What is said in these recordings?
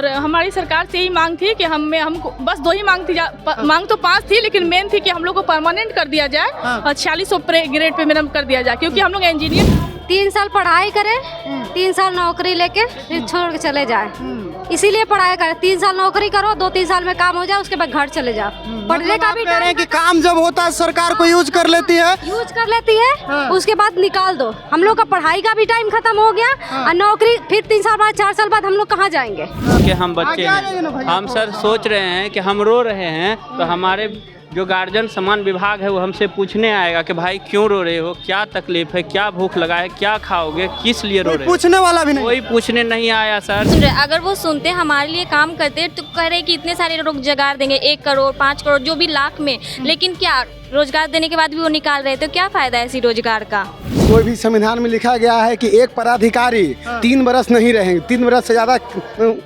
हमारी सरकार से यही मांग थी कि हमको बस 2 ही मांग थी, मांग तो 5 थी, लेकिन मेन थी कि हम लोग को परमानेंट कर दिया जाए और 4600 ग्रेड पे मिनिमम कर दिया जाए, क्योंकि हम लोग इंजीनियर 3 साल पढ़ाई करें, 3 साल नौकरी लेके फिर छोड़ के चले जाए। इसीलिए पढ़ाई करें, 3 साल नौकरी करो, 2-3 साल में काम हो जाए, उसके बाद घर चले जाओ। पढ़ने का भी कह रहे हैं कि काम जब होता है सरकार को यूज कर लेती है, उसके बाद निकाल दो। हम लोग का पढ़ाई का भी टाइम खत्म हो गया और नौकरी फिर 3 साल बाद 4 साल बाद हम लोग कहाँ जाएंगे? कि हम बच्चे हैं, हम सर सोच रहे हैं कि हम रो रहे हैं, तो हमारे जो गार्जियन समान विभाग है वो हमसे पूछने आएगा कि भाई क्यों रो रहे हो, क्या तकलीफ है, क्या भूख लगा है, क्या खाओगे, किस लिए रो रहे हो? पूछने वाला भी नहीं, कोई पूछने नहीं आया सर। अगर वो सुनते हमारे लिए काम करते तो कह रहे कि इतने सारे रोजगार देंगे, 1 करोड़ 5 करोड़ जो भी लाख में, लेकिन क्या रोजगार देने के बाद भी वो निकाल रहे, तो क्या फायदा है इसी रोजगार का? कोई भी संविधान में लिखा गया है कि एक पदाधिकारी 3 बरस नहीं रहेंगे, 3 बरस से ज़्यादा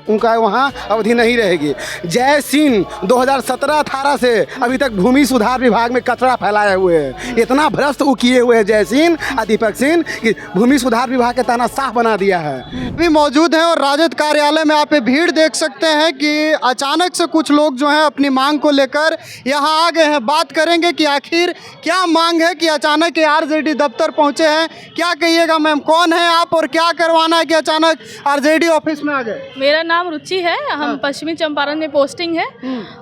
उनका वहाँ अवधि नहीं रहेगी। जय सिंह 2017-18 से अभी तक भूमि सुधार विभाग में कचरा फैलाए हुए हैं। इतना भ्रष्ट वो किए हुए हैं जय सिंह और दीपक सिंह कि भूमि सुधार विभाग का ताना साफ बना दिया है। अभी मौजूद हैं और राजद कार्यालय में आप भीड़ देख सकते हैं कि अचानक से कुछ लोग जो हैं अपनी मांग को लेकर यहाँ आ गए हैं। बात करेंगे कि आखिर क्या मांग है कि अचानक आरजेडी दफ्तर पहुँचे हैं। क्या कहिएगा मैम, कौन है आप और क्या करवाना है कि अचानक आरजेडी ऑफिस में आ गए? मेरा नाम रुचि है, हम पश्चिमी चंपारण में पोस्टिंग है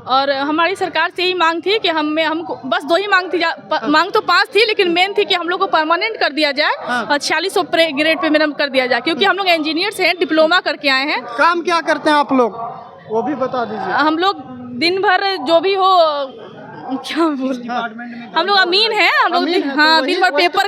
और हमारी सरकार से यही मांग थी कि हमको बस 2 ही मांग थी, मांग तो 5 थी, लेकिन मेन थी कि हम लोग को परमानेंट कर दिया जाए और 4600 ग्रेड पे मिनिमम कर दिया जाए, क्योंकि हम लोग इंजीनियर्स हैं, डिप्लोमा करके आए हैं। काम क्या करते हैं आप लोग, वो भी बता दीजिए। हम लोग दिन भर जो भी हो, क्या हम लोग अमीन हैं, हम लोग दिन भर पेपर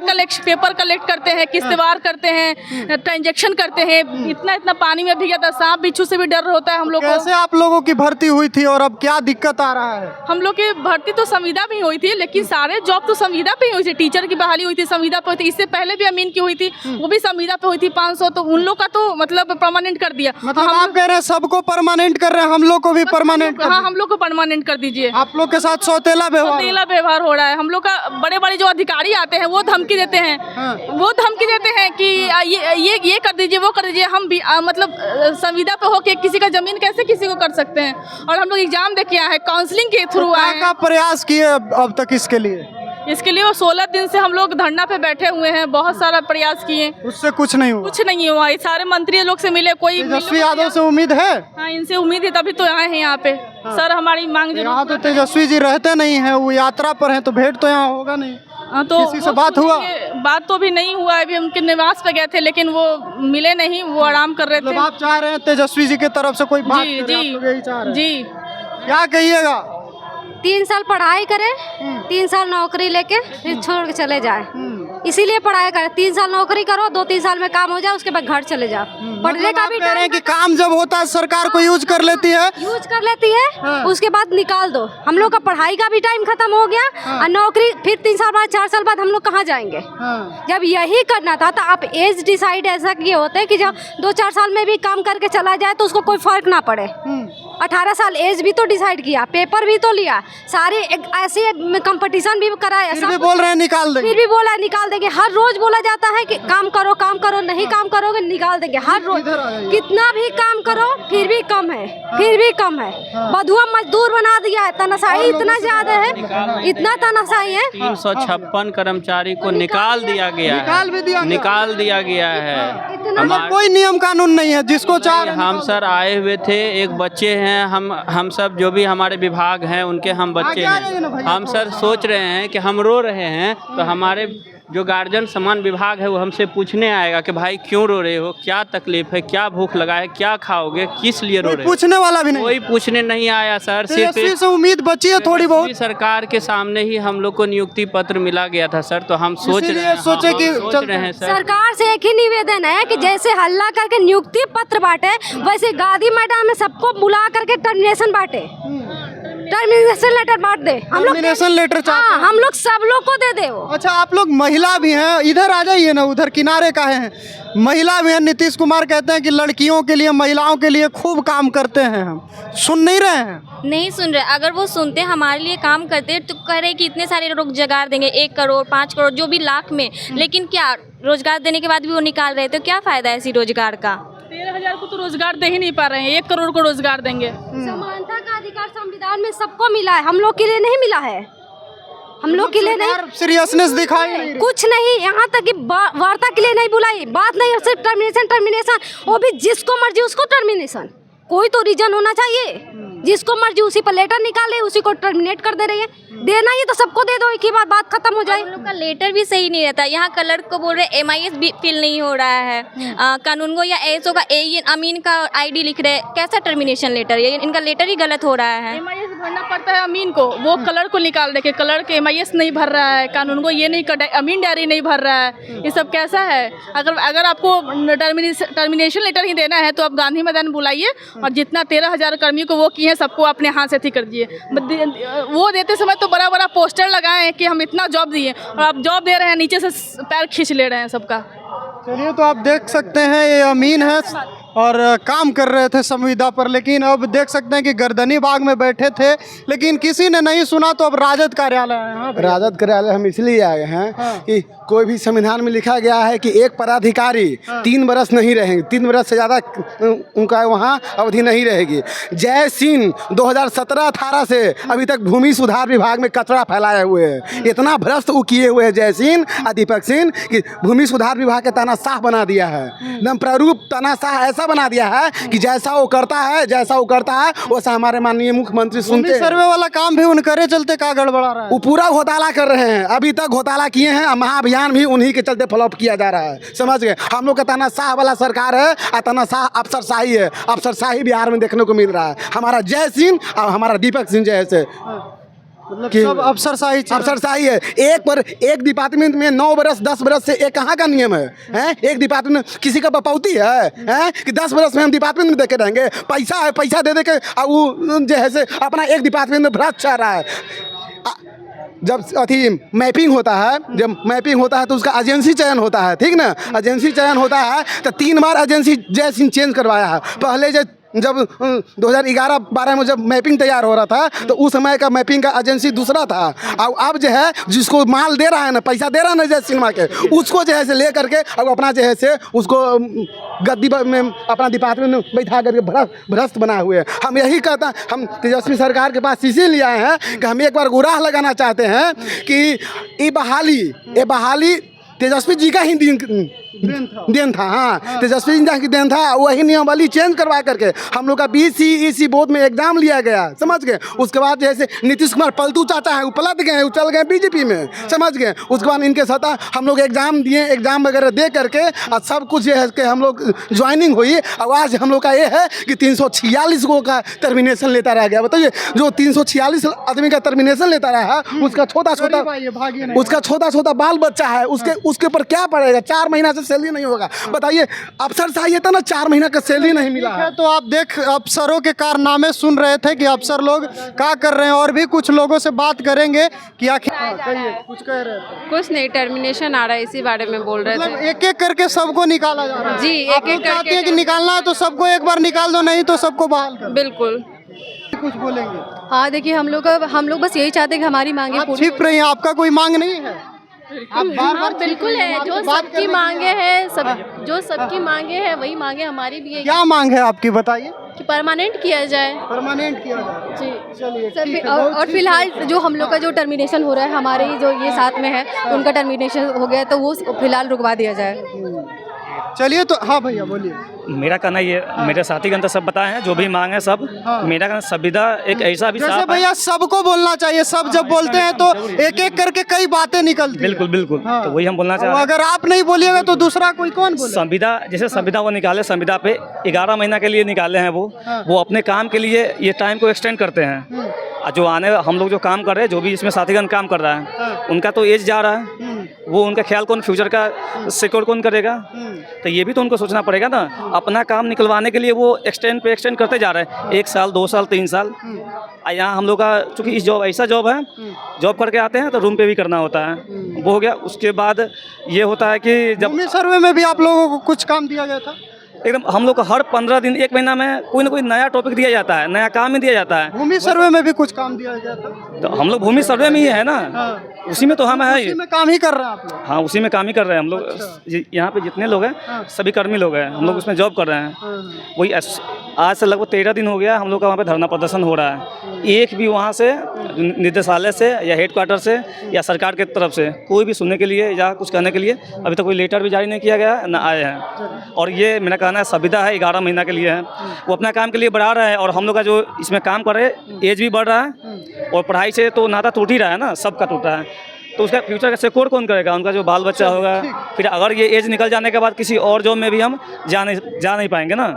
कलेक्ट करते हैं, किस्तवार करते हैं, ट्रांजैक्शन करते हैं। इतना पानी में भीग जाता है, सांप बिच्छू से भी डर होता है हम लोग को। कैसे आप लोगों की भर्ती हुई थी और अब क्या दिक्कत आ रहा है? हम लोग की भर्ती तो संविदा भी हुई थी, लेकिन सारे जॉब तो संविदा पे ही हुई थी। टीचर की बहाली हुई थी, संविदा पे हुई थी। इससे पहले भी अमीन की हुई थी, वो भी संविदा पे हुई थी 500, तो उन लोग का तो मतलब परमानेंट कर दिया। मतलब आप कह रहे हैं सबको परमानेंट कर रहे हैं, हम लोग को भी परमानेंट? हाँ, हम लोग को परमानेंट कर दीजिए। आप लोग के साथ सौतेला व्यवहार हो रहा है। हम लोग का बड़े जो अधिकारी आते हैं वो धमकी देते हैं, कि ये कर दीजिए, वो कर दीजिए। हम भी मतलब संविदा पे होके किसी का जमीन कैसे किसी को कर सकते हैं? और हम लोग एग्जाम दे के आए हैं, काउंसलिंग के थ्रू आए हैं। प्रयास किए अब तक इसके लिए वो 16 दिन से हम लोग धरना पे बैठे हुए हैं, बहुत सारा प्रयास किए, उससे कुछ नहीं हुआ। ये सारे मंत्री लोग से मिले, कोई तेजस्वी यादव से उम्मीद है? हाँ, इनसे उम्मीद है, तभी तो आए हैं यहाँ पे। सर हमारी मांग यहाँ तो तेजस्वी जी रहते नहीं है, वो यात्रा पर हैं, तो भेंट तो यहाँ होगा नहीं। तो किसी से बात हुआ? बात तो भी नहीं हुआ, अभी उनके निवास पे गए थे, लेकिन वो मिले नहीं, वो आराम कर रहे थे। आप चाह रहे हैं तेजस्वी जी की तरफ से कोई बात? जी। क्या कहिएगा? 3 साल पढ़ाई करें, 3 साल नौकरी लेके फिर छोड़ के चले जाए। इसीलिए पढ़ाई करें, 3 साल नौकरी करो, 2-3 साल में काम हो जाए, उसके बाद घर चले जाओ। पढ़ने का भी कह रहे हैं कि काम जब होता है सरकार को यूज कर लेती है, उसके बाद निकाल दो। हम लोग का पढ़ाई का भी टाइम खत्म हो गया और नौकरी फिर 3 साल बाद 4 साल बाद हम लोग कहाँ जाएंगे? जब यही करना था तो आप एज डिसाइड ऐसा किए होते कि जब 2-4 साल में भी काम करके चला जाए तो उसको कोई फर्क ना पड़े। 18 साल एज भी तो डिसाइड किया, पेपर भी तो लिया, सारे ऐसे कंपटीशन भी कराया, फिर भी बोल रहे हैं निकाल देंगे। फिर भी बोला निकाल देंगे। हर रोज बोला जाता है कि काम करो, नहीं काम करोगे निकाल देंगे। हर रोज कितना भी काम करो फिर भी कम है, बधुआ मजदूर बना दिया है। तनाशाही इतना ज्यादा है, इतना तनाशाही है। 356 कर्मचारी को निकाल दिया गया है। कोई नियम कानून नहीं है जिसको हम सर आए हुए थे, एक बच्चे हैं, हम सब जो भी हमारे विभाग हैं उनके हम बच्चे हैं। हम सर सोच रहे हैं कि हम रो रहे हैं, तो हमारे जो गार्जियन समान विभाग है वो हमसे पूछने आएगा कि भाई क्यों रो रहे हो, क्या तकलीफ है, क्या भूख लगा है, क्या खाओगे, किस लिए रो रहे हो? पूछने वाला भी नहीं, कोई पूछने नहीं आया सर। सिर्फ से उम्मीद बची है थोड़ी बहुत। सरकार के सामने ही हम लोग को नियुक्ति पत्र मिला गया था सर, तो हम सोच रहे हैं सर। सरकार से एक ही निवेदन है कि जैसे हल्ला करके नियुक्ति पत्र बांटे, वैसे गांधी मैदान में सबको बुला करके टर्मिनेशन बांटे, टर्मिनेशन लेटर बांट दे। टर्मिनेशन लेटर हाँ, हम लोग सब लोग को दे दे वो। अच्छा, आप लोग महिला भी हैं, इधर आ जाइए ना, उधर किनारे का है, महिला भी हैं। नीतीश कुमार कहते हैं कि लड़कियों के लिए, महिलाओं के लिए खूब काम करते हैं। हम सुन नहीं रहे हैं? नहीं सुन रहे। अगर वो सुनते हमारे लिए काम करते तो कह रहे कि इतने सारे रोजगार देंगे, 1 करोड़ 5 करोड़ जो भी लाख में, लेकिन क्या रोजगार देने के बाद भी वो निकाल रहे, तो क्या फायदा है इसी रोजगार का? 13,000 को तो रोजगार दे ही नहीं पा रहे हैं, 1 करोड़ को रोजगार देंगे। समानता का अधिकार संविधान में सबको मिला है, हम लोग के लिए नहीं मिला है। हम लोग के लिए नहीं, सीरियसनेस दिखाई नहीं। कुछ नहीं, यहाँ तक कि वार्ता के लिए नहीं बुलाई, बात नहीं, सिर्फ टर्मिनेशन, वो भी जिसको मर्जी उसको टर्मिनेशन, कोई तो रीजन होना चाहिए। जिसको मर्जी उसी पर लेटर निकाले, उसी को टर्मिनेट कर दे रही है। देना ही तो सबको दे दो, एक ही बात खत्म हो जाए। हम लोग का लेटर भी सही नहीं रहता, यहाँ क्लर्क को बोल रहे MIS भी फिल नहीं हो रहा है, कानून को या ASO का अमीन का ID लिख रहे, कैसा टर्मिनेशन लेटर, ये इनका लेटर ही गलत हो रहा है। MIS भरना पड़ता है अमीन को, वो कलर को निकाल दे के कलर के MIS नहीं भर रहा है, कानून को ये नहीं कर, अमीन डायरी नहीं भर रहा है, ये सब कैसा है। अगर आपको टर्मिनेशन लेटर ही देना है तो आप गांधी मैदान बुलाइए और जितना 13,000 कर्मी को वो किए हैं सबको अपने हाथ से अथी कर दिए। वो देते समय तो बड़ा बड़ा पोस्टर लगाए हैं कि हम इतना जॉब दिए, और आप जॉब दे रहे हैं नीचे से पैर खींच ले रहे हैं सबका। चलिए, तो आप देख सकते हैं ये अमीन है और काम कर रहे थे संविदा पर, लेकिन अब देख सकते हैं कि गर्दनी बाग में बैठे थे, लेकिन किसी ने नहीं सुना, तो अब राजद कार्यालय आए हैं। राजद कार्यालय हम इसलिए आए हैं कि कोई भी संविधान में लिखा गया है कि एक पदाधिकारी 3 बरस नहीं रहेंगे, 3 बरस से ज़्यादा उनका वहाँ अवधि नहीं रहेगी। जय सिंह 2017-18 से अभी तक भूमि सुधार विभाग में कचरा फैलाए हुए हैं। इतना भ्रष्ट वो किए हुए हैं जय सिंह और दीपक सिंह कि भूमि सुधार विभाग का तानाशाह बना दिया है, एकदम प्रारूप तानाशाह ऐसा बना दिया है कि जैसा वो करता है वैसा हमारे माननीय मुख्यमंत्री सुनते हैं। सर्वे वाला काम भी उनके चलते का गड़बड़ा रहा है, वो पूरा घोटाला कर रहे हैं, अभी तक घोटाला किए हैं। महाअभियान भी उन्हीं के चलते फ्लॉप किया जा रहा है, समझ गए। हम लोग का तानाशाह वाला सरकार है और तानाशाह अफसरशाही है, अफसरशाही बिहार में देखने को मिल रहा है। हमारा जय सिंह और हमारा दीपक सिंह जैसे मतलब सब अफसरशाही है। एक डिपार्टमेंट में 9 बरस 10 बरस से एक कहाँ का नियम है? एक डिपार्टमेंट किसी का बपौती है कि 10 बरस में हम डिपार्टमेंट में देखे रहेंगे। पैसा है, पैसा दे के वो जैसे अपना एक डिपार्टमेंट में भ्रष्ट चाह रहा है। जब मैपिंग होता है तो उसका एजेंसी चयन होता है, ठीक ना। एजेंसी चयन होता है तो 3 बार एजेंसी जय सिंह चेंज करवाया है। पहले जब 2011-12 में जब मैपिंग तैयार हो रहा था तो उस समय का मैपिंग का एजेंसी दूसरा था, और अब जो है जिसको माल दे रहा है ना, पैसा दे रहा है ना जय सिन्हा के, उसको जो है से ले करके अब अपना जो है से उसको गद्दी में अपना डिपार्टमेंट में बैठा करके भ्रष्ट बनाए हुए हैं। हम यही कहते हैं, हम तेजस्वी सरकार के पास इसीलिए आए हैं कि हम एक बार गुराह लगाना चाहते हैं कि ये बहाली तेजस्वी जी का ही देन था। हाँ, तेजस्वी जी की देन था। वही नियमावली चेंज करवा करके हम लोग का BC बोर्ड में एग्जाम लिया गया, समझ गए। उसके बाद जैसे नीतीश कुमार पलटू चाचा है, वो पलट गए, वो चल गए BJP में, समझ गए। उसके बाद इनके साथ हम लोग एग्जाम दिए, एग्जाम वगैरह दे करके और सब कुछ जो है कि हम लोग ज्वाइनिंग हुई। और आज हम लोग का ये है कि 346 को का टर्मिनेशन लेता रह गया। बताइए, जो 346 आदमी का टर्मिनेशन लेता रहा, उसका छोटा बाल बच्चा है, उसके ऊपर क्या पड़ेगा? 4 महीना से सैलरी नहीं होगा। बताइए, अफसर चाहिए था ना, 4 महीना का सैलरी नहीं मिला है। तो आप अफसरों के कारनामे सुन रहे थे कि अफसर लोग क्या कर रहे हैं, और भी कुछ लोगों से बात करेंगे कि आखिर कुछ कह रहे थे। कुछ नहीं, टर्मिनेशन आ रहा है, इसी बारे में बोल रहे थे। एक एक करके सबको निकाला जा रहा है जी, एक-एक करके कि निकालना है तो सबको एक बार निकाल दो, नहीं तो सबको बहाल कर। बिल्कुल। कुछ बोलेंगे? हाँ, देखिए, हम लोग बस यही चाहते हैं कि हमारी मांगे पूरी। छिप रही हैं, आपका कोई मांग नहीं है? आप बार-बार बिल्कुल है, जो सबकी मांगे हैं, जो सबकी मांगे हैं वही मांगे हमारी भी है। क्या मांग है आपकी, बताइए। कि परमानेंट किया जाए। परमानेंट किया जाए जी, चलिए। सर, और फिलहाल जो हम लोग का जो टर्मिनेशन हो रहा है, हमारे जो ये साथ में है उनका टर्मिनेशन हो गया, तो वो फिलहाल रुकवा दिया जाए। चलिए, तो हाँ भैया बोलिए। मेरा कहना ये, मेरे साथीगण तो सब बताए हैं जो भी मांगे सब। मेरा कहना संविदा एक ऐसा भी जैसे भैया सबको बोलना चाहिए, सब जब बोलते हैं तो एक एक करके कई बातें निकलती हैं। बिल्कुल तो वही हम बोलना चाह रहे हैं। अगर आप नहीं बोलिएगा तो दूसरा कोई कौन बोले? संविदा, जैसे संविदा वो निकाले, संविदा पे 11 महीना के लिए निकाले हैं वो अपने काम के लिए ये टाइम को एक्सटेंड करते हैं। जो आने हम लोग जो काम कर रहे हैं, जो भी इसमें साथीगण काम कर रहा है, उनका तो एज जा रहा है, वो उनका ख्याल कौन, फ्यूचर का सिक्योर कौन करेगा? तो ये भी तो उनको सोचना पड़ेगा ना। अपना काम निकलवाने के लिए वो एक्सटेंड करते जा रहे हैं, 1 साल 2 साल 3 साल। यहाँ हम लोग का चूँकि इस जॉब ऐसा जॉब है, जॉब करके आते हैं तो रूम पे भी करना होता है, वो हो गया। उसके बाद ये होता है कि जब सर्वे में भी आप लोगों को कुछ काम दिया गया था। एकदम हम लोग को हर 15 दिन 1 महीना में कोई ना कोई नया टॉपिक दिया जाता है, नया काम ही दिया जाता है। भूमि सर्वे में भी कुछ काम दिया गया था। तो हम लोग भूमि सर्वे में ही है ना, उसी में तो हम है। उसी में काम ही कर रहे हैं आप लोग। हाँ, उसी में काम ही कर रहे हैं हम लोग। यहाँ पे जितने लोग हैं सभी कर्मी लोग हैं, हम लोग उसमें जॉब कर रहे हैं। वही आज से लगभग 13 दिन हो गया हम लोग का वहाँ पे धरना प्रदर्शन हो रहा है। एक भी वहाँ से निदेशालय से या हेडक्वार्टर से या सरकार की तरफ से कोई भी सुनने के लिए या कुछ करने के लिए अभी तक कोई लेटर भी जारी नहीं किया गया, ना आए हैं। और ये मेरा कहना है संविदा है 11 महीना के लिए है, वो अपना काम के लिए बढ़ा रहा है और हम लोग का जो इसमें काम कर रहे हैं एज भी बढ़ रहा है और पढ़ाई से तो नाता टूट ही रहा है ना, सबका टूट रहा है। तो उसका फ्यूचर का सिक्योर कौन करेगा? उनका जो बाल बच्चा होगा, फिर अगर ये एज निकल जाने के बाद किसी और जॉब में भी हम जा नहीं पाएंगे ना।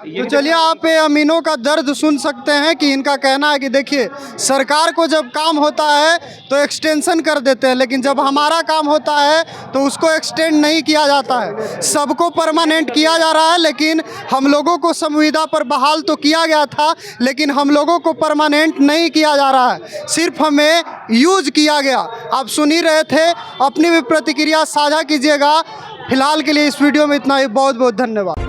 तो चलिए, आप ये अमीनों का दर्द सुन सकते हैं कि इनका कहना है कि देखिए, सरकार को जब काम होता है तो एक्सटेंशन कर देते हैं, लेकिन जब हमारा काम होता है तो उसको एक्सटेंड नहीं किया जाता है। सबको परमानेंट किया जा रहा है, लेकिन हम लोगों को संविदा पर बहाल तो किया गया था, लेकिन हम लोगों को परमानेंट नहीं किया जा रहा है, सिर्फ हमें यूज किया गया। आप सुन ही रहे थे, अपनी भी प्रतिक्रिया साझा कीजिएगा। फिलहाल के लिए इस वीडियो में इतना ही। बहुत बहुत धन्यवाद।